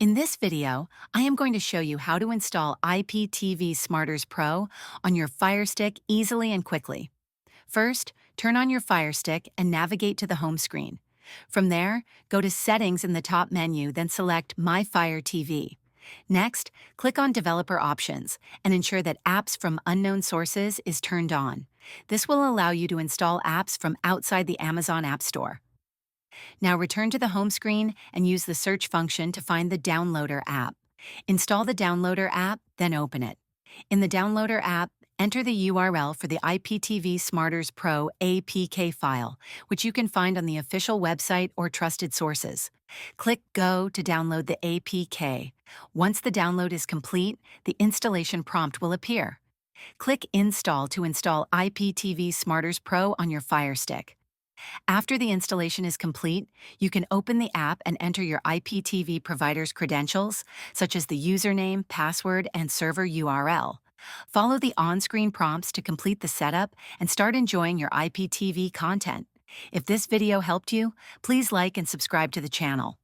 In this video, I am going to show you how to install IPTV Smarters Pro on your Firestick easily and quickly. First, turn on your Firestick and navigate to the home screen. From there, go to Settings in the top menu, then select My Fire TV. Next, click on Developer Options and ensure that Apps from Unknown Sources is turned on. This will allow you to install apps from outside the Amazon App Store. Now return to the home screen and use the search function to find the Downloader app. Install the Downloader app, then open it. In the Downloader app, enter the URL for the IPTV Smarters Pro APK file, which you can find on the official website or trusted sources. Click Go to download the APK. Once the download is complete, the installation prompt will appear. Click Install to install IPTV Smarters Pro on your Firestick. After the installation is complete, you can open the app and enter your IPTV provider's credentials, such as the username, password, and server URL. Follow the on-screen prompts to complete the setup and start enjoying your IPTV content. If this video helped you, please like and subscribe to the channel.